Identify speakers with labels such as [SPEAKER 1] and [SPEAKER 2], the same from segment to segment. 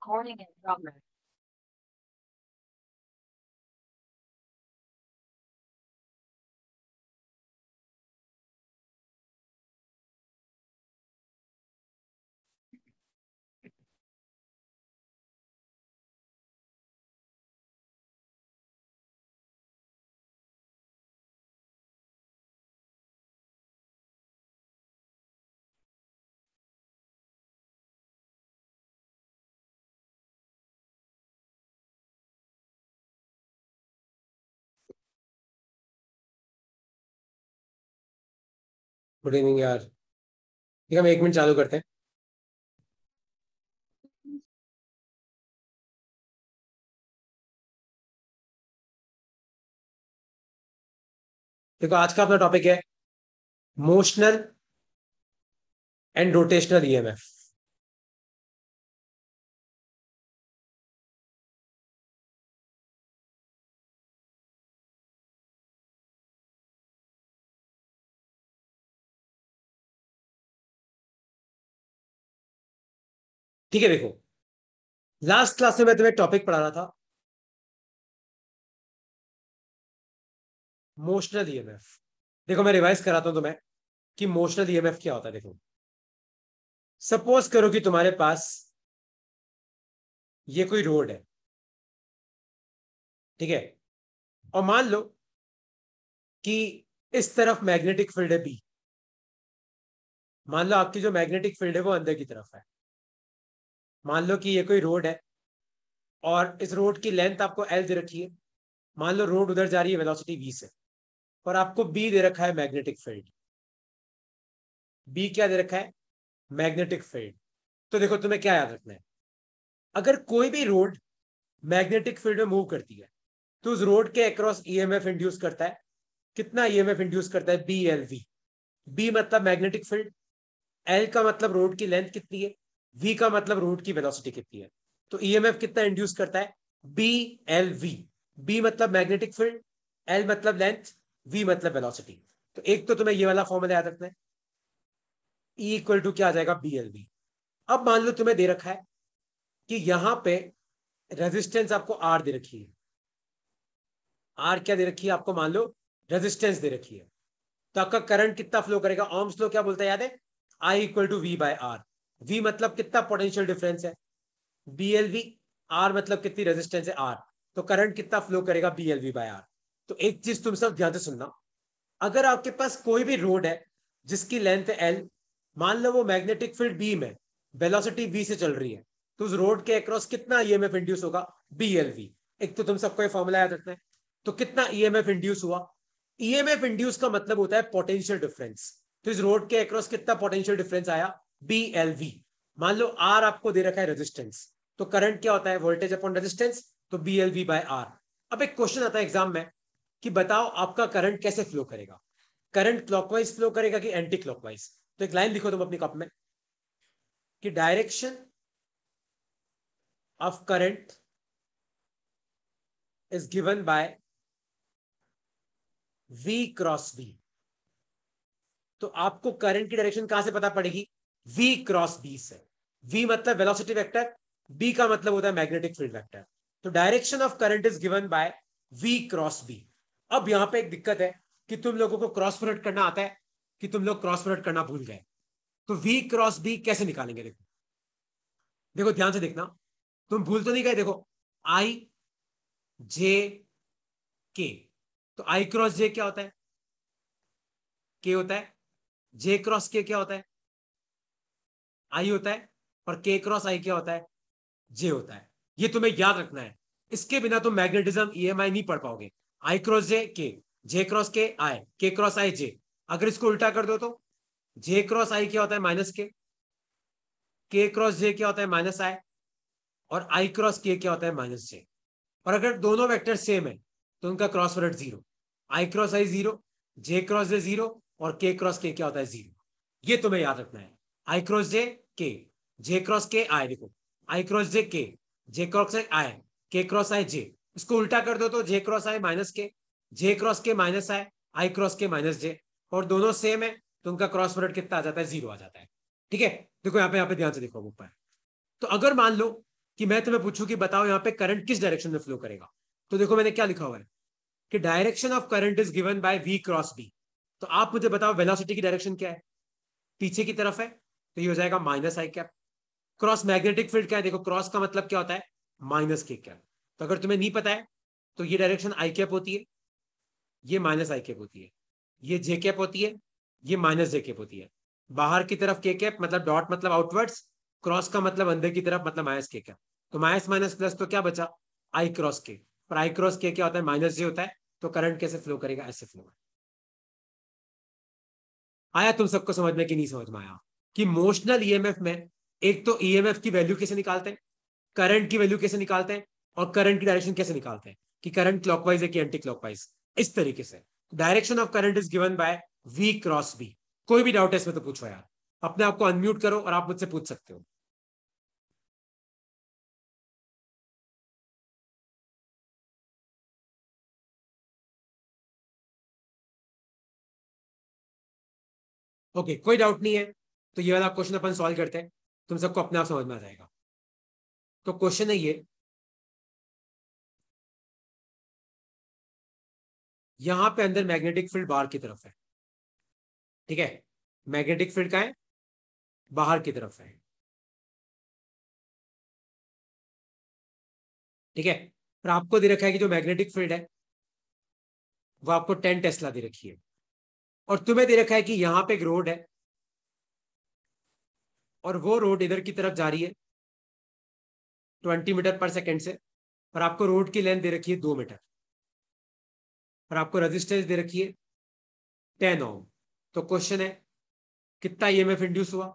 [SPEAKER 1] Recording in progress.
[SPEAKER 2] Good evening यार। ठीक है, हम 1 मिनट चालू करते हैं। देखो, आज का अपना टॉपिक है मोशनल एंड रोटेशनल ईएमएफ। ठीक है, देखो, लास्ट क्लास में मैं तुम्हें टॉपिक पढ़ा रहा था मोशनल ईएमएफ। देखो, मैं रिवाइज कराता हूं तुम्हें कि मोशनल ईएमएफ क्या होता है। देखो, सपोज करो कि तुम्हारे पास ये कोई रोड है, ठीक है, और मान लो कि इस तरफ मैग्नेटिक फील्ड है बी। मान लो आपकी जो मैग्नेटिक फील्ड है वो अंदर की तरफ है। मान लो कि ये कोई रोड है और इस रोड की लेंथ आपको एल दे रखी है। मान लो रोड उधर जा रही है वेलोसिटी वी से, और आपको बी दे रखा है मैग्नेटिक फील्ड। बी क्या दे रखा है? Magnetic field. तो देखो, तुम्हें क्या याद रखना है, अगर कोई भी रोड मैग्नेटिक फील्ड में मूव करती है तो उस रोड के अक्रॉस ईएमएफ इंड्यूस करता है। कितना ईएमएफ इंड्यूस करता है? B L V. बी मतलब मैग्नेटिक फील्ड, एल का मतलब रोड की लेंथ कितनी है, वी का मतलब रोड की वेलोसिटी कितनी है। तो ईएमएफ कितना इंड्यूस करता है? B L V. बी मतलब मैग्नेटिक फील्ड, एल मतलब लेंथ, वी मतलब वेलोसिटी। तो एक तो तुम्हें ये वाला फॉर्मूला याद रखना है, ई इक्वल टू क्या आ जाएगा? B L V. अब मान लो तुम्हें दे रखा है कि यहां पे रेजिस्टेंस आपको आर दे रखी है। आर क्या दे रखी है आपको? मान लो रेजिस्टेंस दे रखी है। तो आपका करंट कितना फ्लो करेगा? ओम्स लॉ क्या बोलता है, याद है? I equal to V by R. V मतलब कितना पोटेंशियल डिफरेंस है, बी एल वी। आर मतलब कितनी रेजिस्टेंस है, आर। तो करंट कितना फ्लो करेगा? B L V by R. तो एक चीज तुम सब ध्यान से सुनना, अगर आपके पास कोई भी रोड है जिसकी लेंथ है एल, मान लो वो मैग्नेटिक फील्ड बी में वेलोसिटी बी से चल रही है, तो उस रोड के अक्रॉस कितना ईएमएफ इंड्यूस होगा? B L V. एक तो तुम सबको ये फॉर्मूला याद रखना है। तो कितना ईएमएफ इंड्यूस हुआ? ईएमएफ इंड्यूस का मतलब होता है पोटेंशियल डिफरेंस। तो इस रोड के अक्रॉस कितना पोटेंशियल डिफरेंस आया? B L V. मान लो आर आपको दे रखा है रेजिस्टेंस, तो करंट क्या होता है? Voltage upon resistance. तो B L V by R. अब एक क्वेश्चन आता है एग्जाम में कि बताओ आपका करंट कैसे फ्लो करेगा, करंट क्लॉकवाइज फ्लो करेगा कि एंटी क्लॉकवाइज? तो एक लाइन लिखो तुम अपनी कॉपी में कि direction of current is given by V cross V। तो आपको करंट की डायरेक्शन कहां से पता पड़ेगी? V क्रॉस B से। V मतलब वेलोसिटी वेक्टर, B का मतलब होता है मैग्नेटिक फील्ड वेक्टर। तो direction of current is given by V cross B। अब यहां पे एक दिक्कत है कि तुम लोगों को क्रॉस प्रोडक्ट करना आता है कि तुम लोग क्रॉस प्रोडक्ट करना भूल गए। तो V क्रॉस B कैसे निकालेंगे? देखो, देखो ध्यान से देखना, तुम भूल तो नहीं गए? देखो, आई जे के। तो आई क्रॉस जे क्या होता है? के होता है। जे क्रॉस के क्या होता है? आई होता है। और के क्रॉस आई क्या होता है? जे होता है। ये तुम्हें याद रखना है, इसके बिना तुम मैग्नेटिज्म ईएमआई नहीं पढ़ पाओगे। आई क्रॉस जे के, जे क्रॉस के आई, के क्रॉस आई जे। अगर इसको उल्टा कर दो तो जे क्रॉस आई क्या होता है? माइनस के क्रॉस जे क्या होता है? माइनस आई। और आई क्रॉस के क्या होता है? माइनस जे। और अगर दोनों वेक्टर सेम है तो उनका क्रॉस प्रोडक्ट जीरो। आई क्रॉस आई जीरो, जे क्रॉस जे जीरो, और के क्रॉस के क्या होता है? जीरो। ये तुम्हें याद रखना है। आई क्रॉस के, जे क्रॉस के आई। देखो, आई क्रॉस के, जे क्रॉस आई, के क्रॉस आई जे। इसको उल्टा कर दो तो जे क्रॉस आई माइनस के, जे क्रॉस के माइनस आई क्रॉस के माइनस जे। और दोनों सेम है तो उनका क्रॉस प्रोडक्ट कितना आ जाता है? जीरो आ जाता है। ठीक है, देखो यहाँ पे ध्यान से देखो ऊपर। तो अगर मान लो कि मैं तुम्हें पूछूं कि बताओ यहाँ पे करंट किस डायरेक्शन में फ्लो करेगा, तो देखो मैंने क्या लिखा हुआ है कि direction of current is given by v cross b। तो आप मुझे बताओ वेलोसिटी की डायरेक्शन क्या है, पीछे की तरफ है, तो ये हो जाएगा माइनस आई कैप। क्रॉस मैग्नेटिक फील्ड क्या है, देखो क्रॉस का मतलब क्या होता है, माइनस के कैप। तो अगर तुम्हें नहीं पता है तो ये डायरेक्शन आई कैप होती है, ये माइनस आई कैप होती है, ये जे कैप होती है, ये माइनस जे कैप होती है। बाहर की तरफ के कैप मतलब डॉट मतलब आउटवर्ड्स, क्रॉस का मतलब अंदर की तरफ मतलब माइनस के कैप। तो माइनस माइनस प्लस तो क्या बचा, आई क्रॉस के। पर आई क्रॉस के क्या होता है, माइनस जे होता है। तो करंट कैसे फ्लो करेगा, ऐसे फ्लो। आया तुम सबको समझ में कि नहीं समझ में आया कि मोशनल ईएमएफ में एक तो ईएमएफ की वैल्यू कैसे निकालते हैं, करंट की वैल्यू कैसे निकालते हैं, और करंट की डायरेक्शन कैसे निकालते हैं कि करंट क्लॉकवाइज है कि एंटी क्लॉकवाइज, इस तरीके से। Direction of current is given by v cross b। कोई भी डाउट है इसमें तो पूछो यार, अपने आप को अनम्यूट करो और आप मुझसे पूछ सकते हो। ओके कोई डाउट नहीं है, तो ये वाला क्वेश्चन अपन सॉल्व करते हैं, तुम सबको अपने आप समझ में आ जाएगा। तो क्वेश्चन है ये, यहां पे अंदर मैग्नेटिक फील्ड बाहर की तरफ है, ठीक है, मैग्नेटिक फील्ड का है बाहर की तरफ है, ठीक है। पर आपको दे रखा है कि जो मैग्नेटिक फील्ड है वो आपको 10 टेस्ला दे रखी है, और तुम्हें दे रखा है कि यहां पे एक रोड है, और वो रोड इधर की तरफ जा रही है 20 मीटर पर सेकेंड से, और आपको रोड की लेंथ दे रखी है 2 मीटर, और आपको रेजिस्टेंस दे रखी है 10 ओम। तो क्वेश्चन है कितना ईएमएफ इंड्यूस हुआ,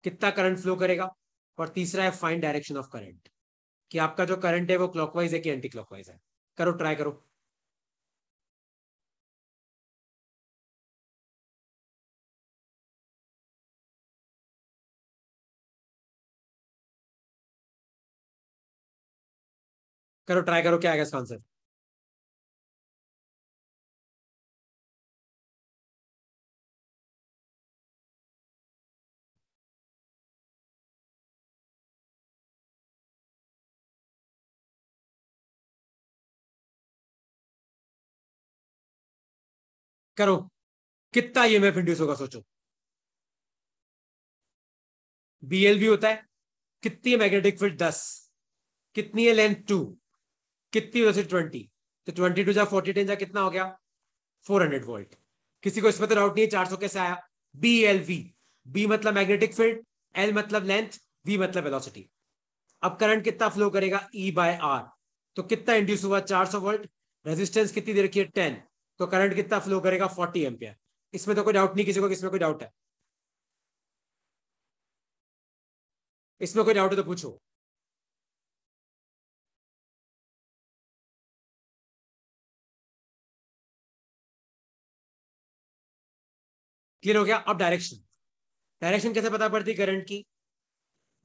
[SPEAKER 2] कितना करंट फ्लो करेगा, और तीसरा है फाइंड डायरेक्शन ऑफ करंट, कि आपका जो करंट है वो क्लॉकवाइज है कि एंटी क्लॉकवाइज है। करो ट्राई करो। करो ट्राई करो, क्या आएगा इसका आंसर। करो, कितना ईएमएफ इंड्यूस होगा सोचो। बीएलवी होता है, कितनी है मैग्नेटिक फील्ड 10, कितनी है लेंथ 2, कितनी वेलोसिटी 20, तो 22 जा 40 10 जा कितना हो गया, 400 वोल्ट। किसी को इसमें तो डाउट नहीं है 400 कैसे आया। बी एल वी, बी मतलब मैग्नेटिक फील्ड, एल मतलब लेंथ, वी मतलब वेलोसिटी। अब करंट कितना फ्लो करेगा, ई बाय आर। तो कितना इंड्यूस हुआ, 400 वोल्ट, रेजिस्टेंस कितनी दे रखी है 10, तो करंट कितना फ्लो करेगा 40 एम्पियर। इसमें तो कोई डाउट नहीं किसी को, किसमें कोई डाउट है, इसमें कोई डाउट है तो पूछो। क्लियर हो गया। अब डायरेक्शन, डायरेक्शन कैसे पता पड़ती करंट की,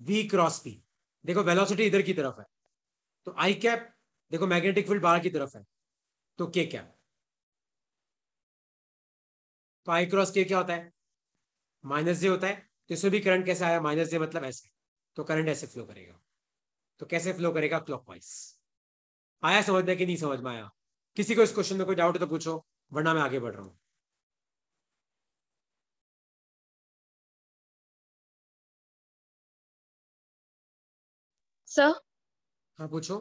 [SPEAKER 2] v क्रॉस p। देखो वेलोसिटी इधर की तरफ है, तो आई कैप, देखो मैग्नेटिक फील्ड बाहर की तरफ है, तो के कैप। तो आई क्रॉस के क्या होता है, माइनस जे होता है। तो इसमें भी करंट कैसे आया, माइनस जे मतलब ऐसे, तो करंट ऐसे फ्लो करेगा। तो कैसे फ्लो करेगा, क्लॉकवाइज। आया समझ में कि नहीं समझ में आया, किसी को इस क्वेश्चन में कोई डाउट है तो पूछो, वरना मैं आगे बढ़ रहा हूं।
[SPEAKER 1] सर।
[SPEAKER 2] हाँ पूछो।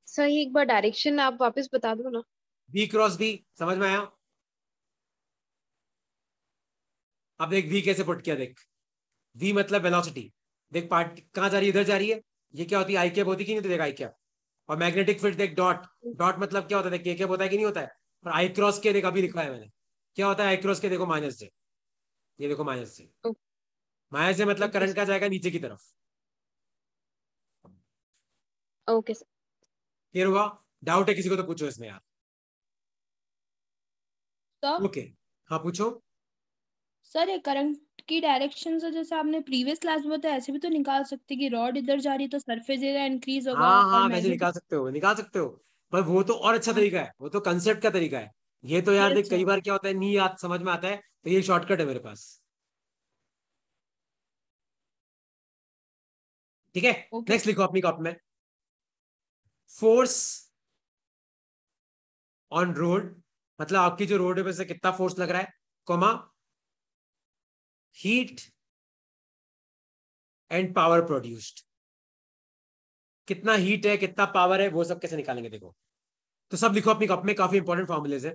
[SPEAKER 1] सर ये एक बार डायरेक्शन आप वापस बता दो ना।
[SPEAKER 2] v क्रॉस b, समझ में आया। अब देख v कैसे पुट किया, देख v मतलब वेलोसिटी, देख पार्ट कहां जा रही है, इधर जा रही है। ये क्या होती है, आई कैप होती कि नहीं, तो देख आई कैप। और मैग्नेटिक फील्ड देख डॉट, डॉट मतलब क्या होता है, देख के कैप होता है कि नहीं होता है। और आई क्रॉस के देख अभी लिखा है मैंने, क्या होता है आई क्रॉस के, देखो माइनस जे, ये देखो माइनस जे। माइनस जे मतलब
[SPEAKER 1] ओके
[SPEAKER 2] करंट का जाएगा नीचे की तरफ।
[SPEAKER 1] Okay sir.
[SPEAKER 2] क्लियर हुआ, डाउट है किसी को तो पूछो इसमें यार।
[SPEAKER 1] सर
[SPEAKER 2] ओके, हाँ पूछो।
[SPEAKER 1] सर ये करंट की डायरेक्शन से जैसे आपने प्रीवियस क्लास में बताया ऐसे भी तो निकाल सकते कि रॉड इधर जा रही है तो सरफेस एरिया इंक्रीज होगा
[SPEAKER 2] हाँ
[SPEAKER 1] और
[SPEAKER 2] हाँ वैसे
[SPEAKER 1] मैग्नेटिक।
[SPEAKER 2] निकाल सकते हो, निकाल सकते हो। पर वो तो और अच्छा
[SPEAKER 1] हाँ।
[SPEAKER 2] तरीका है, वो तो कंसेप्ट का तरीका है। ये तो यार
[SPEAKER 1] ये
[SPEAKER 2] देख
[SPEAKER 1] अच्छा
[SPEAKER 2] कई
[SPEAKER 1] है।
[SPEAKER 2] बार क्या होता है, नहीं याद समझ में आता है, तो ये शॉर्टकट है मेरे पास। ठीक है,
[SPEAKER 1] ओके।
[SPEAKER 2] नेक्स्ट लिखो अपनी कॉपी में, फोर्स ऑन रोड, मतलब आपकी जो रोड है वैसे कितना फोर्स लग रहा है, comma heat and power produced, कितना हीट है कितना पावर है वो सब कैसे निकालेंगे देखो। तो सब लिखो अपनी कॉपी में, काफी इंपॉर्टेंट फॉर्मुलेज है।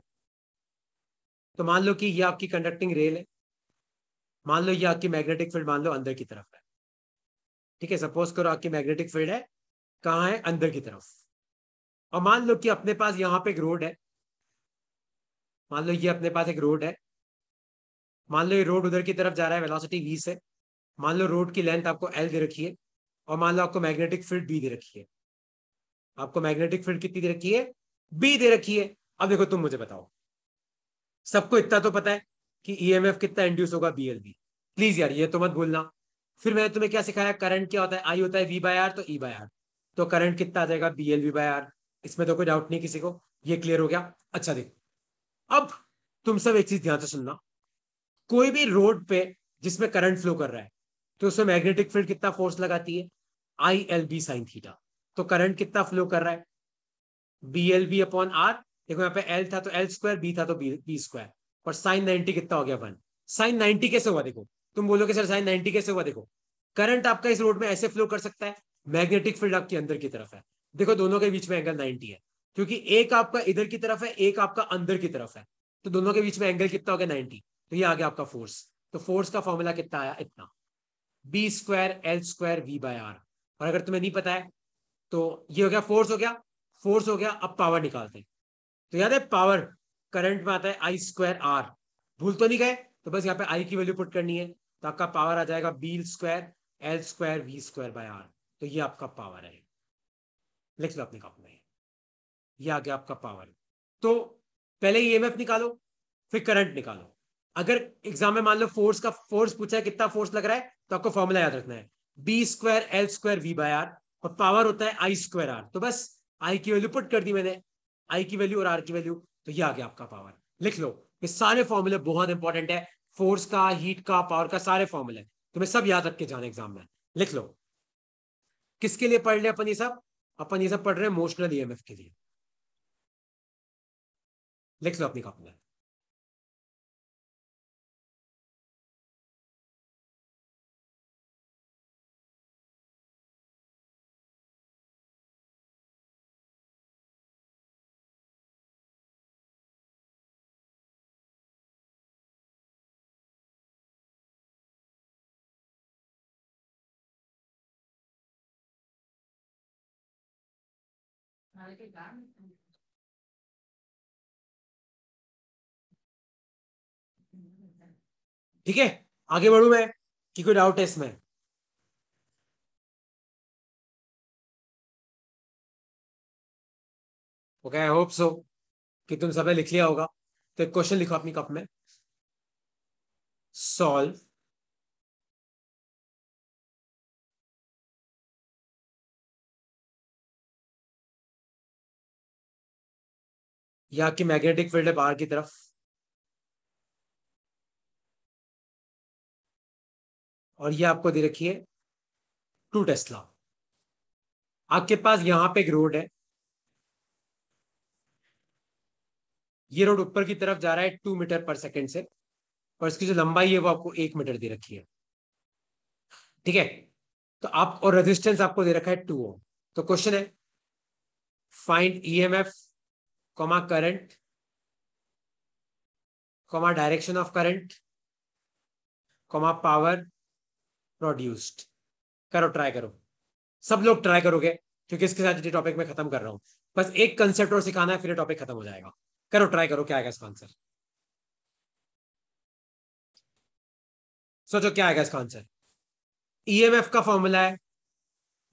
[SPEAKER 2] तो मान लो कि ये आपकी कंडक्टिंग रेल है, मान लो ये आपकी मैग्नेटिक फील्ड मान लो अंदर की तरफ है, ठीक है, सपोज करो आपकी मैग्नेटिक फील्ड है कहाँ है, अंदर की तरफ। और मान लो कि अपने पास यहाँ पे एक रोड है, मान लो ये अपने पास एक रोड है, मान लो ये रोड उधर की तरफ जा रहा है वेलोसिटी v से, मान लो रोड की लेंथ आपको l दे रखी है, और मान लो आपको मैग्नेटिक फील्ड b दे रखी है, आपको मैग्नेटिक फील्ड कितनी दे रखी है, b दे रखी है। अब देखो तुम मुझे बताओ, सबको इतना तो पता है कि ईएमएफ कितना इंड्यूस होगा, बीएलबी, प्लीज यार ये तो मत भूलना। फिर मैंने तुम्हें क्या सिखाया, करंट क्या होता है, आई होता है वी बाय आर, तो ई बाय आर, तो करंट कितना आ जाएगा, बीएलबी बाय आर। इसमें तो कोई डाउट नहीं किसी को, ये क्लियर हो गया। अच्छा देखो, अब तुम सब एक चीज ध्यान से सुनना, कोई भी रोड पे जिसमें करंट फ्लो कर रहा है तो उसमें मैग्नेटिक फील्ड कितना फोर्स लगाती है, I L B sine theta. तो करंट कितना फ्लो कर रहा है, B L B upon R, देखो यहाँ पे एल था तो एल स्क्वायर, बी था तो बी स्क्वायर, और साइन 90 कितना हो गया, 1। साइन 90 कैसे हुआ देखो, तुम बोलोगे सर साइन 90 कैसे हुआ, देखो करंट आपका इस रोड में ऐसे फ्लो कर सकता है, मैग्नेटिक फील्ड आपके अंदर की तरफ है, देखो दोनों के बीच में एंगल 90 है, क्योंकि एक आपका इधर की तरफ है एक आपका अंदर की तरफ है, तो दोनों के बीच में एंगल कितना हो गया, 90। तो ये आ गया आपका फोर्स। तो फोर्स का फॉर्मूला कितना आया, इतना, B square L square V by R. और अगर तुम्हें नहीं पता है तो ये हो गया फोर्स, हो गया फोर्स हो गया। अब पावर निकालते हैं, तो याद है पावर करंट में आता है आई स्क्वायर आर, भूल तो नहीं गए, तो बस यहाँ पे आई की वैल्यू पुट करनी है, तो आपका पावर आ जाएगा B square L square V square by R. तो ये आपका पावर है, लिख लो अपने कॉपी में, ये आ गया आपका पावर। तो पहले ईएमएफ निकालो, फिर करंट निकालो। अगर एग्जाम में मान लो फोर्स का फोर्स पूछा है कितना फोर्स लग रहा है, तो आपको फॉर्मूला याद रखना है, B square L square V by R, और पावर होता है आई स्क्वायर आर। तो बस आई की वैल्यू पुट कर दी मैंने, आई की वैल्यू और आर की वैल्यू, तो ये आ गया आपका पावर। लिख लो, ये सारे फॉर्मूले बहुत इंपॉर्टेंट है, फोर्स का, हीट का, पावर का, सारे फॉर्मूले तुम्हें सब याद रख के जाना एग्जाम में। लिख लो, किसके लिए पढ़ रहे अपन ये सब, अपन ये सब पढ़ रहे हैं मोशनल ईएमएफ के लिए। लिख लो अपनी कॉपी में। ठीक है, आगे बढ़ू मैं कि कोई डाउट है इसमें। ओके, आई होप सो कि तुम सबने लिख लिया होगा। तो एक क्वेश्चन लिखो अपनी कप में, सॉल्व यहाँ की मैग्नेटिक फील्ड है बाहर की तरफ, और ये आपको दे रखी है 2 टेस्ला। आपके पास यहाँ पे एक रोड है, ये रोड ऊपर की तरफ जा रहा है 2 मीटर पर सेकेंड से, और इसकी जो लंबाई है वो आपको 1 मीटर दे रखी है, ठीक है। तो आप, और रेजिस्टेंस आपको दे रखा है 2 ओम। तो क्वेश्चन है, find EMF, comma current, comma direction of current, comma power produced. करो, ट्राई करो, सब लोग ट्राई करोगे, क्योंकि इसके साथ ये टॉपिक मैं खत्म कर रहा हूं। बस एक कंसेप्ट और सिखाना है, फिर ये टॉपिक खत्म हो जाएगा। करो, ट्राई करो, क्या आएगा इसका आंसर, सोचो क्या आएगा इसका आंसर। ईएमएफ का फॉर्मूला है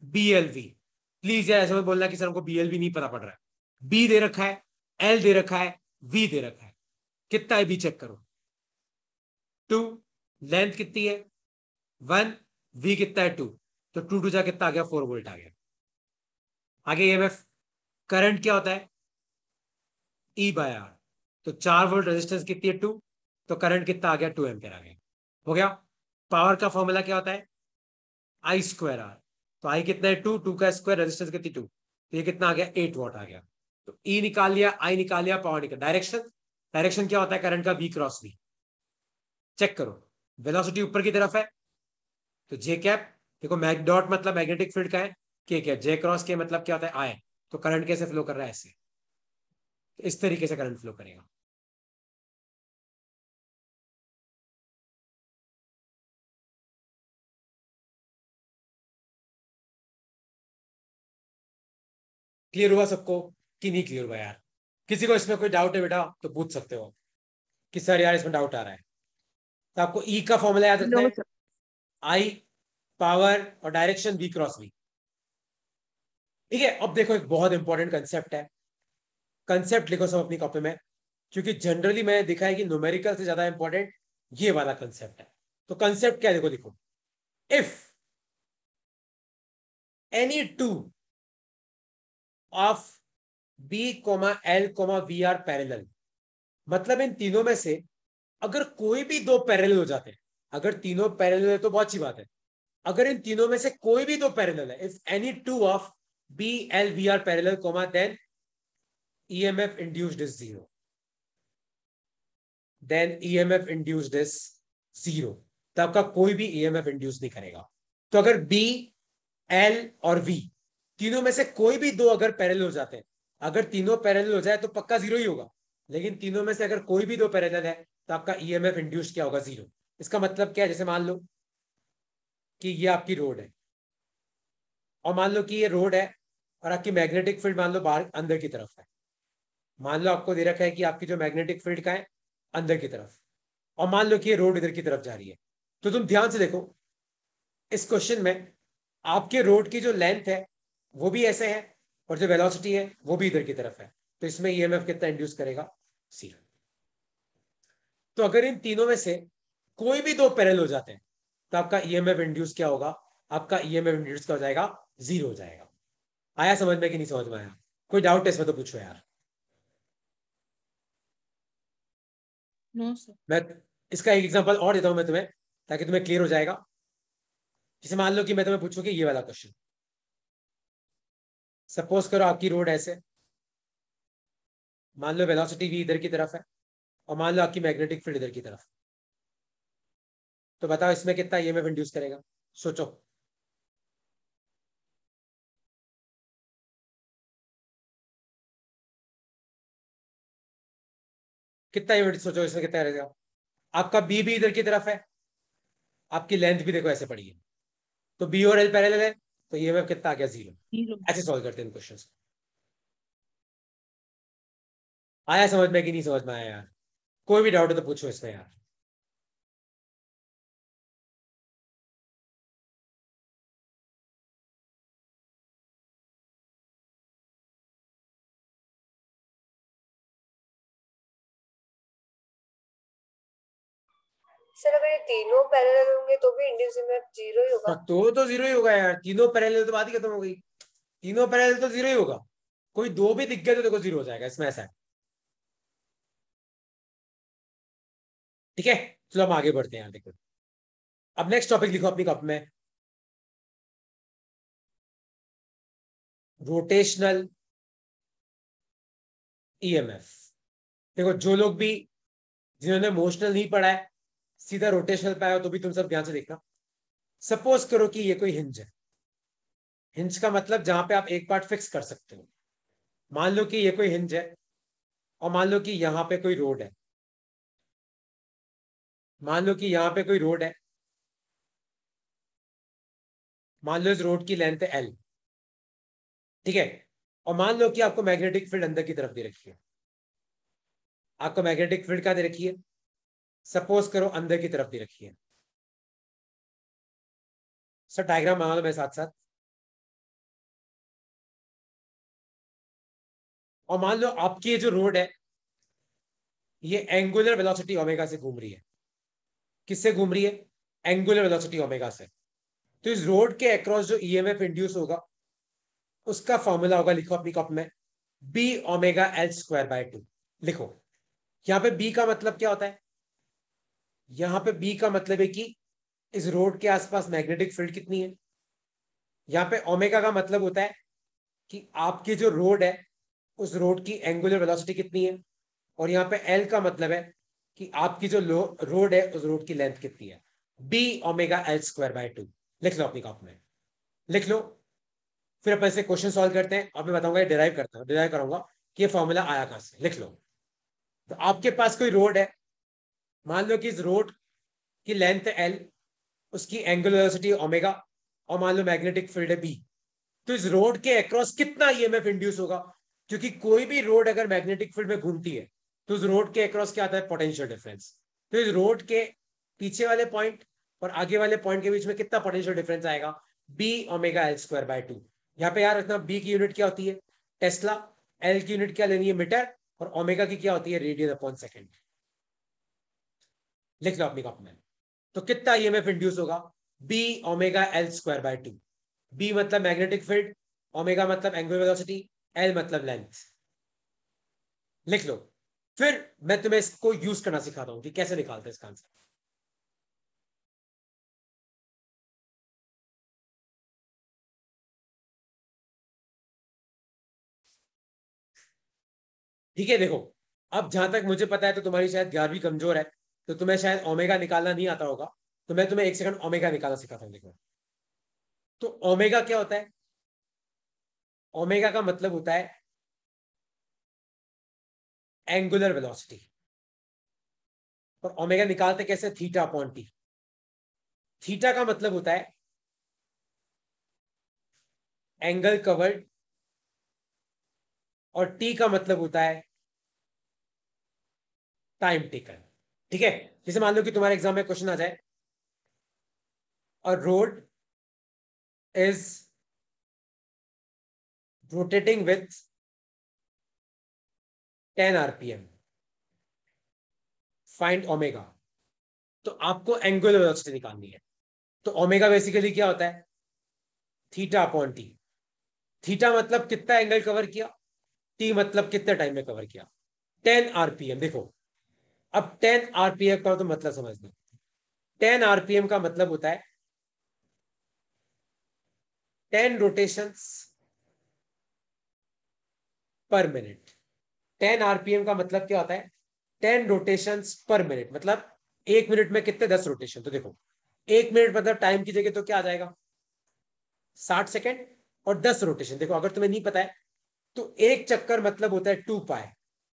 [SPEAKER 2] बीएलवी। प्लीज यार ऐसे मत बोलना कि सर हमको बीएलवी नहीं पता पड़ रहा है, बी दे रखा है, एल दे रखा है, वी दे रखा है, कितना है बी चेक करो, 2, लेंथ कितनी है 1, वी कितना है 2, तो 2 जा कितना आ गया, 4 वोल्ट आ गया। आगे ईएमएफ, करंट क्या होता है, ई बाय आर, तो 4 वोल्ट रेजिस्टेंस कितनी है 2, तो करंट कितना आ गया, 2 एम्पियर आ गया। हो गया। पावर का फॉर्मूला क्या होता है, आई स्क्वायर आर, तो आई कितना है 2, 2 का स्क्वायर, रेजिस्टेंस कितनी 2, तो ये कितना आ गया 8 वॉट आ गया। तो ई निकाल लिया, आई निकाल लिया, पावर निकाल। डायरेक्शन, डायरेक्शन क्या होता है करंट का, वी क्रॉस वी। चेक करो, वेलोसिटी ऊपर की तरफ है तो जे कैप, देखो मैग डॉट मतलब मैग्नेटिक फील्ड का है, के कैप, जे क्रॉस के मतलब क्या होता है आई। तो करंट कैसे फ्लो कर रहा है ऐसे, तो इस तरीके से करंट फ्लो करेगा। क्लियर हुआ सबको कि नहीं क्लियर हुआ यार? किसी को इसमें कोई डाउट है बेटा तो पूछ सकते हो कि सर यार इसमें डाउट आ रहा है। तो आपको ई का फॉर्मूला याद रखना
[SPEAKER 1] नो
[SPEAKER 2] है,
[SPEAKER 1] सर।
[SPEAKER 2] आई पावर और डायरेक्शन वी क्रॉस वी। ठीक है, अब देखो एक बहुत इंपॉर्टेंट कंसेप्ट है, कंसेप्ट लिखो सब अपनी कॉपी में, क्योंकि जनरली मैंने देखा है कि न्यूमेरिकल से ज्यादा इंपॉर्टेंट ये वाला कंसेप्ट है। तो कंसेप्ट क्या है देखो, लिखो, if any two of B comma L comma V are parallel, मतलब इन तीनों में से अगर कोई भी दो पैरेलल हो जाते हैं, अगर तीनों पैरेलल है तो बहुत अच्छी बात है, अगर इन तीनों में से कोई भी दो पैरेलल है, if any two of B L V are parallel comma, then EMF induced is zero, then EMF induced is zero. तो आपका कोई भी ईएमएफ इंड्यूस नहीं करेगा। तो अगर बी एल और वी तीनों में से कोई भी दो अगर पैरेलल हो जाते हैं, अगर तीनों पैरेलल हो जाए तो पक्का जीरो ही होगा, लेकिन तीनों में से अगर कोई भी दो पैरेलल है तो आपका ईएमएफ इंड्यूस क्या होगा, जीरो। इसका मतलब क्या है, जैसे मान लो कि ये आपकी रोड है, और मान लो कि ये रोड है और आपकी मैग्नेटिक फील्ड मान लो बाहर अंदर की तरफ है। मान लो आपको दे रखा है कि आपकी जो मैग्नेटिक फील्ड का है अंदर की तरफ, और मान लो कि ये रोड इधर की तरफ जा रही है। तो तुम ध्यान से देखो, इस क्वेश्चन में आपके रोड की जो लेंथ है वो भी ऐसे है, और जो वेलोसिटी है वो भी इधर की तरफ है, तो इसमें ईएमएफ कितना इंड्यूस करेगा, जीरो। तो अगर इन तीनों में से कोई भी दो पैरेलल हो जाते हैं तो आपका ईएमएफ इंड्यूस क्या होगा, आपका ईएमएफ इंड्यूस क्या हो जाएगा, जीरो हो जाएगा। आया समझ में कि नहीं समझ में आया? कोई डाउट है इसमें तो पूछो यार।
[SPEAKER 1] No sir.
[SPEAKER 2] मैं इसका एक एग्जांपल और देता हूं मैं तुम्हें, ताकि तुम्हें क्लियर हो जाएगा। जैसे मान लो कि मैं तुम्हें पूछूं कि ये वाला क्वेश्चन, सपोज करो आपकी रोड ऐसे, मान लो वेलोसिटी भी इधर की तरफ है, और मान लो आपकी मैग्नेटिक फील्ड इधर की तरफ, तो बताओ इसमें कितना ईएमएफ इंड्यूस करेगा, सोचो। कितना ईएमएफ, सोचो इसमें कितना रहेगा। आपका बी भी इधर की तरफ है, आपकी लेंथ भी देखो ऐसे पड़ी है, तो बी और एल पैरेलल है, तो ईएमएफ कितना आ गया, जीरो।
[SPEAKER 1] जीरो।
[SPEAKER 2] ऐसे सॉल्व करते हैं क्वेश्चन। आया समझ में कि नहीं समझ में आया यार? कोई भी डाउट है तो पूछो इसमें यार।
[SPEAKER 3] सर अगर ये तीनों पैरेलल होंगे तो भी इंड्यूस ईएमएफ जीरो ही होगा।
[SPEAKER 2] तो जीरो ही होगा यार, तीनों पैरेलल तो बात ही खत्म हो गई, तीनों पैरेलल तो जीरो ही होगा। कोई दो भी दिख गए तो देखो जीरो हो जाएगा, इसमें ऐसा है। ठीक है, चलो हम आगे बढ़ते हैं यार। देखो अब नेक्स्ट टॉपिक लिखो अपनी कप में, रोटेशनल ईएमएफ। देखो जो लोग भी, जिन्होंने मोशनल नहीं पढ़ा है, सीधा रोटेशनल पे आया हो, तो भी तुम सब ध्यान से देखना। सपोज करो कि ये कोई हिंज है, हिंज का मतलब जहां पे आप एक पार्ट फिक्स कर सकते हो। मान लो कि ये कोई हिंज है, और मान लो कि यहां पे कोई रोड है, मान लो कि यहां पे कोई रोड है, मान लो इस रोड की लेंथ है एल। ठीक है, और मान लो कि आपको मैग्नेटिक फील्ड अंदर की तरफ दे रखी है, आपको मैग्नेटिक फील्ड क्या दे रखी है, सपोज करो अंदर की तरफ दे रखी है। सर डायग्राम बना लो मेरे साथ साथ। और मान लो आपकी ये जो रोड है, ये एंगुलर वेलोसिटी ओमेगा से घूम रही है। किससे घूम रही है, एंगुलर वेलोसिटी ओमेगा से। तो इस रोड के अक्रॉस जो ईएमएफ इंड्यूस होगा, उसका फॉर्मूला होगा, लिखो अपनी कॉप में, B omega L square by 2। लिखो, यहां पे बी का मतलब क्या होता है, यहां पे बी का मतलब है कि इस रोड के आसपास मैग्नेटिक फील्ड कितनी है, यहाँ पे ओमेगा का मतलब होता है कि आपकी जो रोड है उस रोड की एंगुलर वेलोसिटी कितनी है, और यहाँ पे एल का मतलब है कि आपकी जो रोड है उस रोड की लेंथ कितनी है। B omega L square by 2 लिख लो अपनी कॉपी में, लिख लो। फिर अपन इसे क्वेश्चन सॉल्व करते हैं और मैं बताऊंगा, डिराइव करता हूँ, डिराइव करूंगा कि ये फॉर्मूला आया कहां से। लिख लो। तो आपके पास कोई रोड है, मान लो कि इस रोड की लेंथ है एल, उसकी एंगुलर वेलोसिटी ओमेगा, और मान लो मैग्नेटिक फील्ड है बी। तो इस रोड के अक्रॉस कितना ईएमएफ इंड्यूस होगा, क्योंकि कोई भी रोड अगर मैग्नेटिक फील्ड में घूमती है तो उस रोड के अक्रॉस क्या आता है, पोटेंशियल डिफरेंस। तो इस रोड के पीछे वाले पॉइंट और आगे वाले पॉइंट के बीच में कितना पोटेंशियल डिफरेंस आएगा, B omega L square by 2। यहाँ पे यार इतना बी की यूनिट क्या होती है, टेस्ला, एल की यूनिट क्या लेनी है, मीटर, और ओमेगा की क्या होती है, रेडियन अपॉन सेकेंड। लिख लो अपनी कॉपी में। तो कितना ईएमएफ इंड्यूस होगा, B omega L square by 2। B मतलब मैग्नेटिक फील्ड, ओमेगा मतलब एंगुलर वेलोसिटी, एल मतलब लेंथ। लिख लो। फिर मैं तुम्हें इसको यूज करना सिखाता हूं कि कैसे निकालते हैं इसका आंसर। ठीक है, देखो। अब जहां तक मुझे पता है तो तुम्हारी शायद 11वीं कमजोर है, तो तुम्हें शायद ओमेगा निकालना नहीं आता होगा। तो मैं तुम्हें एक सेकंड ओमेगा निकालना सिखाता हूं, देखो। तो ओमेगा क्या होता है, ओमेगा का मतलब होता है एंगुलर वेलोसिटी। और ओमेगा निकालते कैसे, थीटा अपॉन टी। थीटा का मतलब होता है एंगल कवर्ड, और टी का मतलब होता है टाइम टेकन। ठीक है। जैसे मान लो कि तुम्हारे एग्जाम में क्वेश्चन आ जाए, और road is rotating with 10 RPM, find omega. तो आपको एंगुलर वेलोसिटी निकालनी है। तो ओमेगा बेसिकली क्या होता है, थीटा अपॉन टी। थीटा मतलब कितना एंगल कवर किया, टी मतलब कितने टाइम में कवर किया। 10 आरपीएम, देखो। अब 10 आरपीएम का तो मतलब समझना। 10 आरपीएम का मतलब होता है 10 रोटेशंस पर मिनट। 10 आरपीएम का मतलब क्या होता है, 10 रोटेशंस पर मिनट, मतलब 1 मिनट में कितने, 10 रोटेशन। तो देखो, 1 मिनट मतलब टाइम की जगह तो क्या आ जाएगा, 60 सेकेंड, और 10 रोटेशन। देखो अगर तुम्हें नहीं पता है तो एक चक्कर मतलब होता है 2 पाई।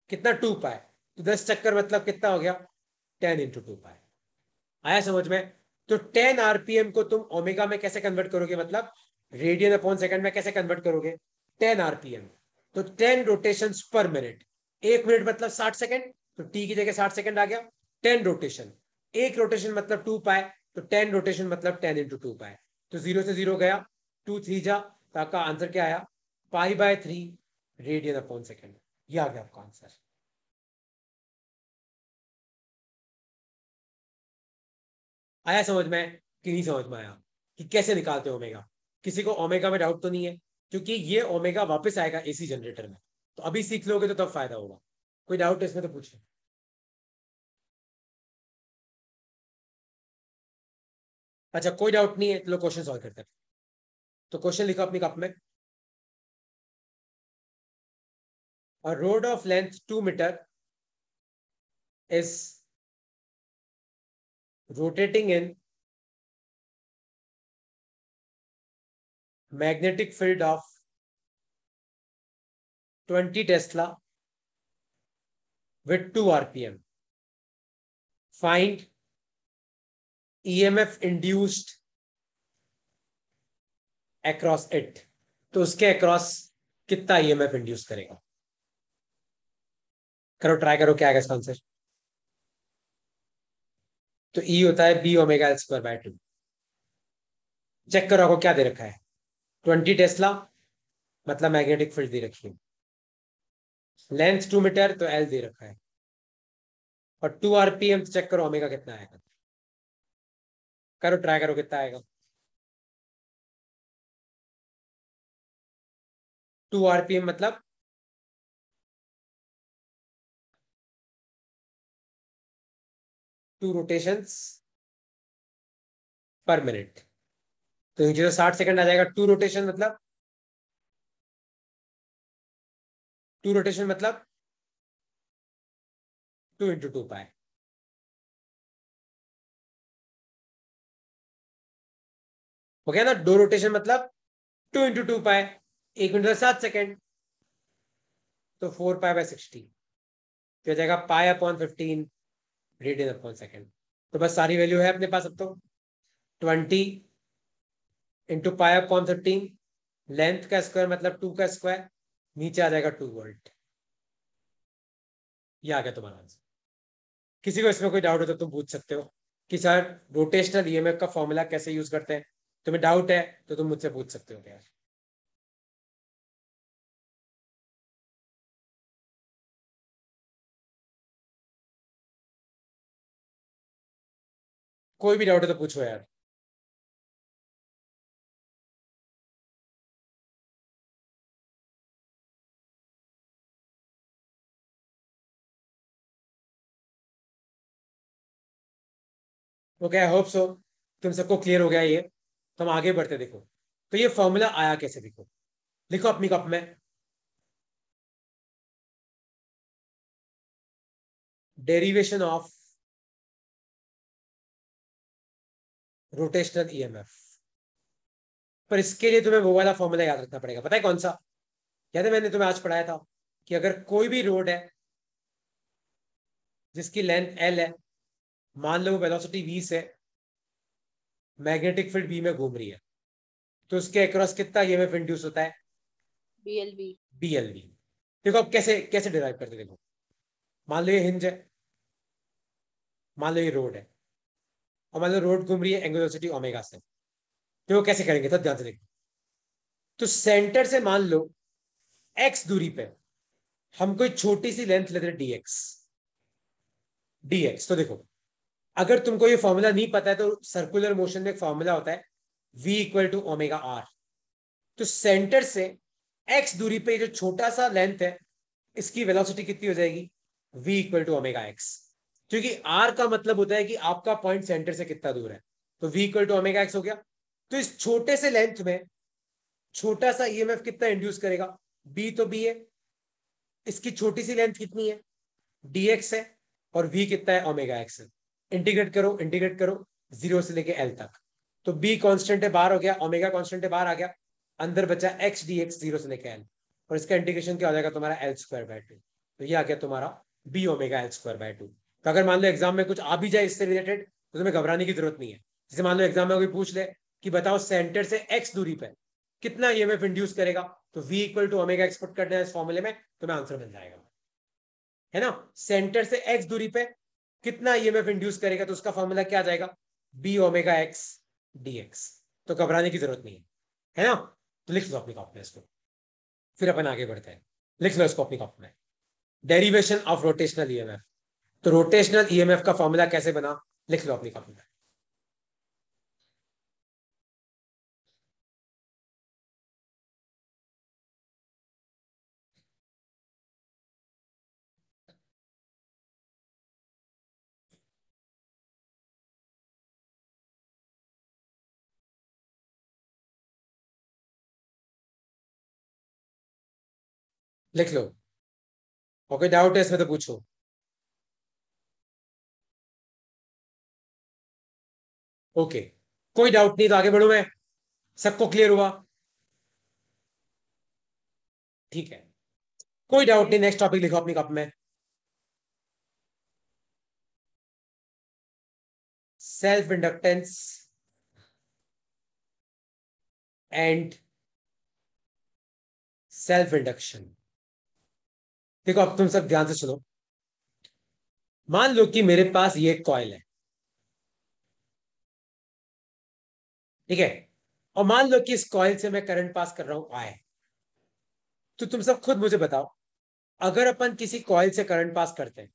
[SPEAKER 2] कितना, 2 पाई। तो 10 चक्कर मतलब कितना हो गया, 10 × 2 पाई। आया समझ में। तो 10 आरपीएम को तुम ओमेगा में कैसे कन्वर्ट करोगे, मतलब रेडियन अपॉन सेकंड में कैसे कन्वर्ट करोगे, 10 आरपीएम। तो 10 रोटेशन पर मिनट। 1 मिनट मतलब 60 सेकेंड, तो टी की जगह 60 सेकेंड आ गया। 10 रोटेशन, एक रोटेशन मतलब 2 पाई, तो 10 रोटेशन मतलब 10 × 2 पाई। तो 0 से 0 गया, 2 3 जा, तो आपका आंसर क्या आया, पाई/3 रेडियन अपॉन सेकेंड। ये आ गया आपका आंसर। आया समझ में कि नहीं समझ में आया, कि कैसे निकालते हो ओमेगा। किसी को ओमेगा में डाउट तो नहीं है, क्योंकि ये ओमेगा वापस आएगा एसी जनरेटर में। तो अभी सीख लोगे तो तब फायदा होगा। कोई डाउट है इसमें तो पूछे। अच्छा, कोई डाउट नहीं है, चलो क्वेश्चन सॉल्व करते हैं। तो क्वेश्चन लिखो अपनी कप में। और rod of length 2 metre is rotating in magnetic field of 20 tesla with 2 RPM. Find EMF induced across it. तो उसके अक्रॉस कितना ईएमएफ इंड्यूस करेगा। करो, ट्राई करो, क्या आएगा इसका आंसर। तो ई होता है B omega L square by 2। Check करो आपको क्या दे रखा है, 20 टेस्ला मतलब मैग्नेटिक फील्ड दे रखी है, लेंथ 2 मीटर तो एल दे रखा है, और 2 आरपीएम। चेक करो ओमेगा कितना आएगा। करो, ट्राई करो, कितना आएगा। 2 आरपीएम मतलब 2 रोटेशंस पर मिनट। तो 60 सेकंड आ जाएगा। टू रोटेशन मतलब 2 × 2 पाई। हो गया ना। 2 रोटेशन मतलब 2 × 2 पाई। 1 मिनट 7 सेकंड, तो 4 पाई/60 तो हो जाएगा पाई/15 रेडियन/सेकंड। तो बस सारी वैल्यू है अपने पास अब तो। 20 × पाई/15, लेंथ का स्क्वायर मतलब 2 का स्क्वायर, नीचे आ जाएगा 2 वोल्ट। ये आ गया तुम्हारा आंसर। किसी को इसमें कोई डाउट हो तो तुम पूछ सकते हो कि सर रोटेशनल ईएमएफ का फॉर्मूला कैसे यूज करते हैं। तुम्हें डाउट है तो तुम मुझसे पूछ सकते हो यार। कोई भी डाउट है तो पूछो यार। ओके, आई होप सो तुम सबको क्लियर हो गया ये। तो हम आगे बढ़ते। देखो तो ये फॉर्मूला आया कैसे, देखो लिखो अपनी कप में। Derivation of rotational EMF. पर इसके लिए तुम्हें वो वाला फॉर्मूला याद रखना पड़ेगा। पता है कौन सा? याद है मैंने तुम्हें आज पढ़ाया था कि अगर कोई भी रोड है जिसकी लेंथ एल है, मान लो वेलोसिटी v से, मैग्नेटिक फील्ड बी में घूम रही है, तो उसके अक्रॉस कितना ईएमएफ इंड्यूस होता है?
[SPEAKER 1] BLV।
[SPEAKER 2] BLV। देखो अब कैसे कैसे डिराइव करते देखो। मान लो ये हिंज है, मान लो ये रोड है, और मान लो रोड घूम रही है एंगुलर वेलोसिटी ओमेगा से। तो वो कैसे करेंगे तो ध्यान से देखो। तो सेंटर से मान लो x दूरी पे हम कोई छोटी सी लेंथ लेते हैं dx। तो देखो अगर तुमको ये फॉर्मूला नहीं पता है तो सर्कुलर मोशन में एक फॉर्मूला होता है v=ω/r। तो सेंटर से x दूरी पे जो छोटा सा लेंथ है, इसकी वेलोसिटी कितनी हो जाएगी? v=ω/x। क्योंकि r का मतलब होता है कि आपका पॉइंट सेंटर से कितना दूर है, तो v=ω/x हो गया। तो इस छोटे से लेंथ में छोटा सा ईएमएफ कितना इंड्यूस करेगा? b तो b है, इसकी छोटी सी लेंथ कितनी है? dx है, और v कितना है? ω/x है। इंटीग्रेट करो इंटीग्रेट करो 0 से लेके l तक। तो b कांस्टेंट है, बाहर हो गया, ओमेगा कांस्टेंट है, बाहर आ गया, अंदर बचा x dx 0 से लेके l। और इसका इंटीग्रेशन क्या हो जाएगा तुम्हारा? l²/2। तो ये आ गया तुम्हारा b ω/l²/2। तो अगर मान लो एग्जाम में कुछ आ भी जाए इससे रिलेटेड तो तुम्हें घबराने की जरूरत नहीं है। जैसे मान लो एग्जाम में कोई पूछ ले कि बताओ सेंटर से x दूरी पे कितना ईएमएफ इंड्यूस करेगा, तो v=ω/x पुट करना है इस फॉर्मूले में, तुम्हें आंसर मिल जाएगा। है ना। सेंटर से x दूरी पे कितना ईएमएफ इंड्यूस करेगा, तो उसका फॉर्मूला क्या आ जाएगा? b ω/x dx। तो घबराने की जरूरत नहीं है ना। तो लिख लो अपनी कॉपी में इसको, फिर अपन आगे बढ़ते हैं। लिख लो इसको अपनी कॉपी में, डेरिवेशन ऑफ रोटेशनल ईएमएफ। तो रोटेशनल ईएमएफ का फॉर्मूला कैसे बना, लिख लो अपनी कॉपी में। लिख लो, और कोई डाउट है इसमें तो पूछो। ओके, कोई डाउट नहीं तो आगे बढ़ू मैं। सबको क्लियर हुआ? ठीक है, कोई डाउट नहीं। नेक्स्ट टॉपिक लिखो अपनी कॉपी में, self inductance and self induction. देखो अब तुम सब ध्यान से सुनो। मान लो कि मेरे पास ये कॉइल है, ठीक है, और मान लो कि इस कॉइल से मैं करंट पास कर रहा हूं I। तो तुम सब खुद मुझे बताओ, अगर अपन किसी कॉइल से करंट पास करते हैं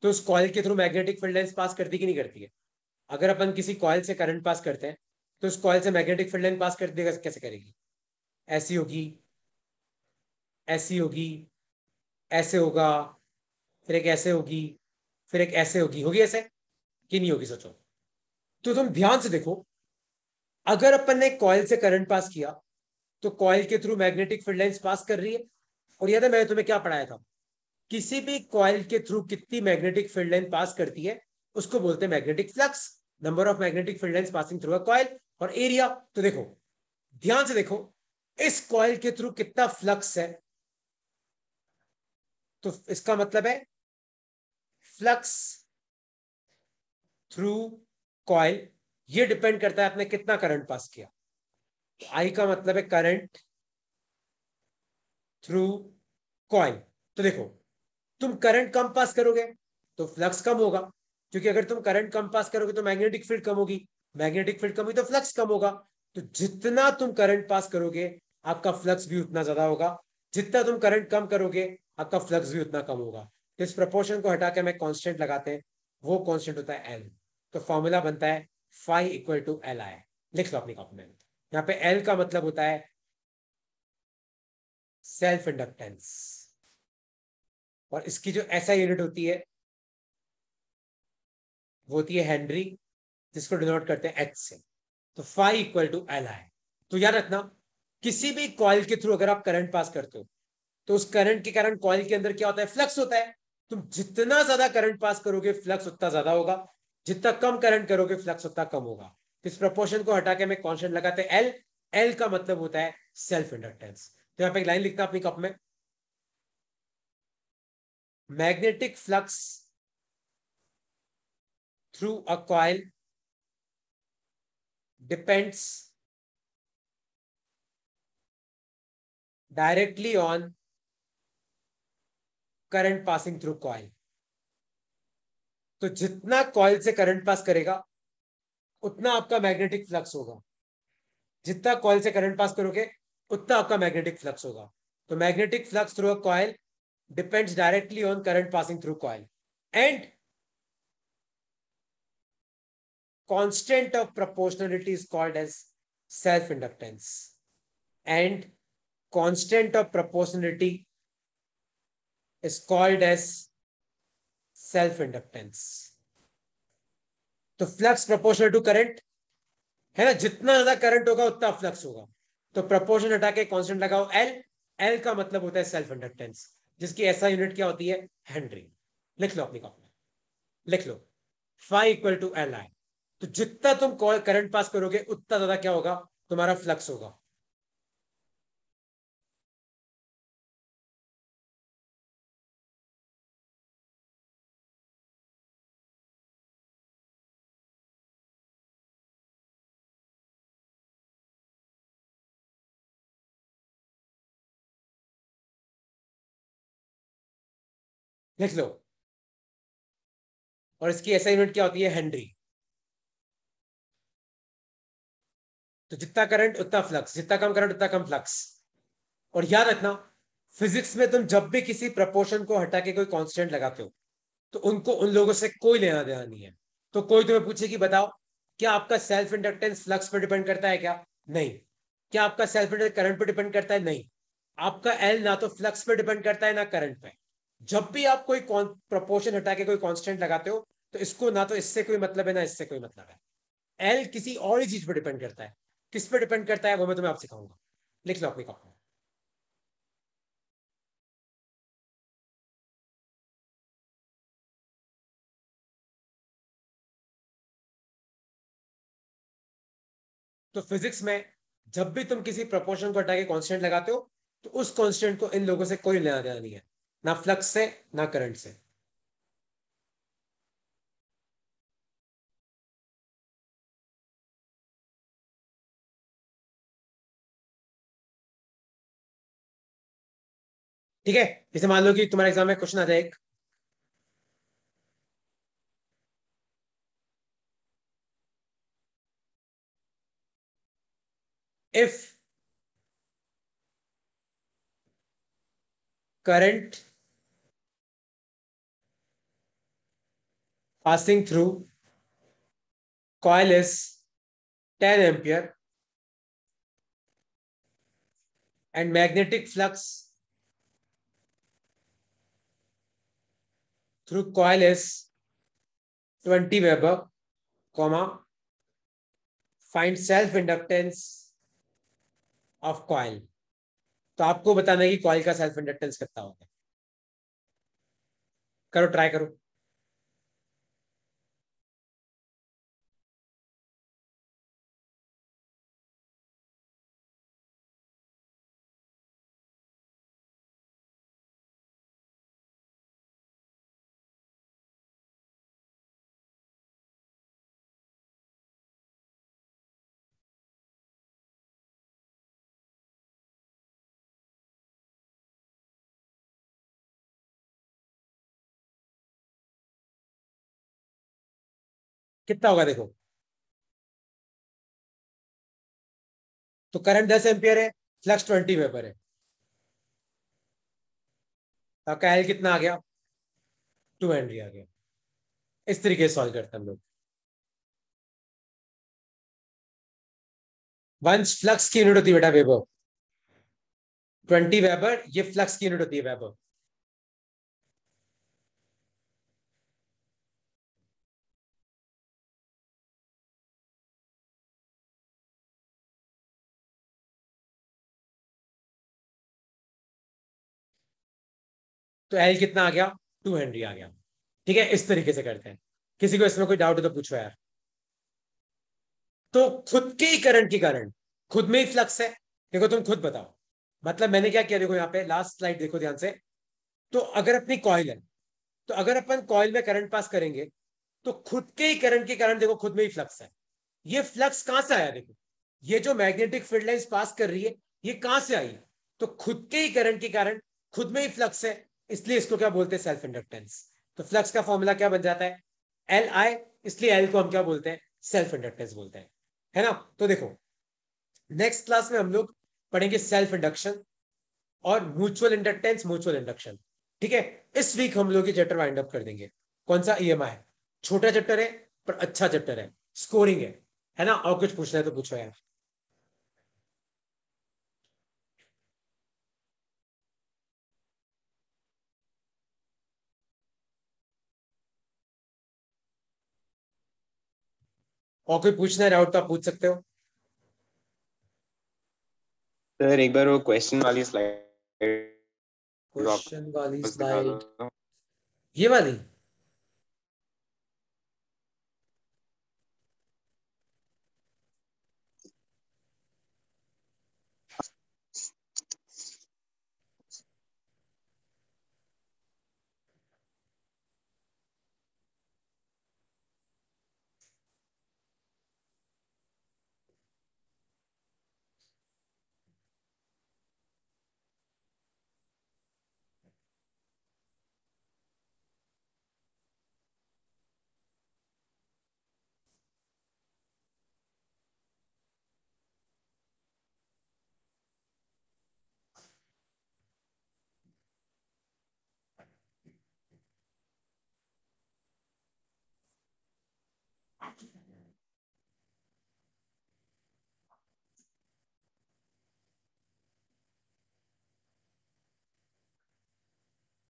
[SPEAKER 2] तो उस कॉइल के through magnetic field lines pass करती कि नहीं करती है? अगर अपन किसी कॉइल से करंट पास करते हैं तो उस कॉइल से मैग्नेटिक फील्ड लाइन पास कर देगा, कैसे करेगी? ऐसी होगी, ऐसी होगी, ऐसे होगा, फिर एक ऐसे होगी, फिर एक ऐसे होगी। होगी ऐसे कि नहीं होगी? सोचो। तो तुम ध्यान से देखो, अगर अपन ने कॉइल से करंट पास किया तो कॉइल के through magnetic field lines pass कर रही है, और याद है मैंने तुम्हें क्या पढ़ाया था, किसी भी कॉइल के थ्रू कितनी मैग्नेटिक फील्ड लाइन पास करती है उसको बोलते हैं magnetic flux, number of magnetic field lines passing through a coil. और एरिया, तो देखो ध्यान से देखो, इस कॉइल के थ्रू कितना फ्लक्स है, तो इसका मतलब है फ्लक्स थ्रू कॉइल, ये डिपेंड करता है आपने कितना करंट पास किया। आई का मतलब है करंट थ्रू कॉइल। तो देखो, तुम करंट कम पास करोगे तो फ्लक्स कम होगा, क्योंकि अगर तुम करंट कम पास करोगे तो मैग्नेटिक फील्ड कम होगी, मैग्नेटिक फील्ड कम हुई तो फ्लक्स कम होगा। तो जितना तुम करंट पास करोगे आपका फ्लक्स भी उतना ज्यादा होगा, जितना तुम करंट कम करोगे आपका फ्लक्स भी उतना कम होगा। तो इस प्रपोर्शन को हटा के हमें कांस्टेंट लगाते हैं, वो कांस्टेंट होता है एल। तो फॉर्मूला बनता है phi equal to L I. लिख लो अपनी कॉपी में, यहाँ पे एल का मतलब होता है सेल्फ इंडक्टेंस, और इसकी जो एसआई यूनिट होती है वो होती है हेनरी, जिसको डिनोट करते हैं एच से। तो phi equal to L I. तो याद रखना, किसी भी कॉइल के थ्रू अगर आप करंट पास करते हो तो उस करंट के कारण कॉइल के अंदर क्या होता है, फ्लक्स होता है। तुम जितना ज्यादा करंट पास करोगे फ्लक्स उतना ज्यादा होगा, जितना कम करंट करोगे फ्लक्स उतना कम होगा। तो इस प्रोपोर्शन को हटा के हमें कांस्टेंट लगाते हैं एल। एल का मतलब होता है सेल्फ इंडक्टेंस। तो यहां पे एक लाइन लिखता अपनी कप में, magnetic flux through a coil depends directly on current passing through coil. तो जितना कॉइल से करंट पास करेगा उतना आपका मैग्नेटिक फ्लक्स होगा, जितना कॉइल से करंट पास करोगे उतना आपका मैग्नेटिक फ्लक्स होगा। तो magnetic flux through a coil depends directly on current passing through coil, and constant of proportionality is called as self inductance, and constant of proportionality is called as self inductance। तो flux proportional to current है ना, जितना ज्यादा current होगा उतना flux होगा। तो proportion हटा के कांस्टेंट लगाओ एल। एल का मतलब होता है सेल्फ इंडक्टेंस, जिसकी ऐसा यूनिट क्या होती है, हेनरी। लिख लो अपनी कॉपी में, लिख लो phi equal to L I. तो जितना तुम करंट पास करोगे उतना ज्यादा क्या होगा, तुम्हारा फ्लक्स होगा। लिख लो, और इसकी ऐसा यूनिट क्या होती है, हेनरी। तो जितना करंट उतना फ्लक्स, जितना कम करंट उतना कम फ्लक्स। और याद रखना, फिजिक्स में तुम जब भी किसी प्रपोर्शन को हटा के कोई कांस्टेंट लगाते हो तो उनको उन लोगों से कोई लेना देना नहीं है। तो कोई तुम्हें पूछे कि बताओ, क्या आपका सेल्फ इंडक्टेंस फ्लक्स पर डिपेंड करता है क्या, नहीं। क्या आपका सेल्फ इंडक्टेंस करंट पर डिपेंड करता है, नहीं। आपका एल ना तो फ्लक्स पर डिपेंड करता है ना करंट पे। जब भी आप कोई प्रपोर्शन हटा के कोई कांस्टेंट लगाते हो तो इसको ना तो इससे कोई मतलब है ना इससे कोई मतलब है। एल किसी और ही चीज पर डिपेंड करता है, किस पे डिपेंड करता है वो मैं तुम्हें आप सिखाऊंगा। लिख लो अपनी कॉपी में। तो फिजिक्स में जब भी तुम किसी प्रोपोर्शन को हटा के कांस्टेंट लगाते हो तो उस कांस्टेंट को इन लोगों से कोई लेना देना नहीं है, ना फ्लक्स से ना करंट से। ठीक है, जैसे मान लो कि तुम्हारे एग्जाम में क्वेश्चन आ जाए एक, if current passing through coil is 10 ampere and magnetic flux through coil is 20 Weber, comma find self inductance of coil. तो आपको बताना है कि कॉइल का सेल्फ इंडक्टेंस कितना होता है। करो, ट्राई करो। कितना होगा देखो। तो करंट 10 एम्पियर है, फ्लक्स 20 वेबर है। आपका एल कितना आ गया? 2 हेनरी आ गया। इस तरीके से सॉल्व करते हैं हम लोग। वंस फ्लक्स की यूनिट होती है बेटा वेबर, 20 वेबर, ये फ्लक्स की यूनिट होती है वेबर। तो एल कितना आ गया? 2 हेनरी आ गया। ठीक है, इस तरीके से करते हैं। किसी को इसमें कोई डाउट हो तो पूछो यार। तो खुद के ही करंट के कारण खुद में ही फ्लक्स है। देखो तुम खुद बताओ, मतलब मैंने क्या किया, देखो यहाँ पे लास्ट स्लाइड देखो ध्यान से। तो अगर अपनी कॉइल है, तो अगर अपन कॉइल में करंट पास करेंगे तो खुद के ही करंट के कारण देखो खुद में ही फ्लक्स है। ये फ्लक्स कहां से आया? देखो ये जो मैग्नेटिक फील्ड लाइंस पास कर रही है, ये कहां से आई? तो खुद के ही करंट के कारण खुद में ही फ्लक्स है, इसलिए इसको क्या बोलते हैं? Self inductance. तो फ्लक्स का फॉर्मूला क्या बन जाता है? L I. इसलिए एल को हम क्या बोलते हैं? सेल्फ इंडक्टेंस बोलते हैं, है ना। तो देखो नेक्स्ट क्लास में हम लोग पढ़ेंगे सेल्फ इंडक्शन और म्यूचुअल इंडक्टेंस, म्यूचुअल इंडक्शन। ठीक है, इस वीक हम लोग ये चैप्टर वाइंड अप कर देंगे। कौन सा? ईएमआई है। छोटा चैप्टर है पर अच्छा चैप्टर है, स्कोरिंग है ना। और कुछ पूछना है तो पूछो यार। और कोई पूछना है डाउट तो आप पूछ सकते हो।
[SPEAKER 4] सर एक बार वो क्वेश्चन वाली स्लाइड
[SPEAKER 2] क्वेश्चन वाली
[SPEAKER 4] वापस दिखा
[SPEAKER 2] स्लाइड,
[SPEAKER 4] दो।
[SPEAKER 2] ये वाली?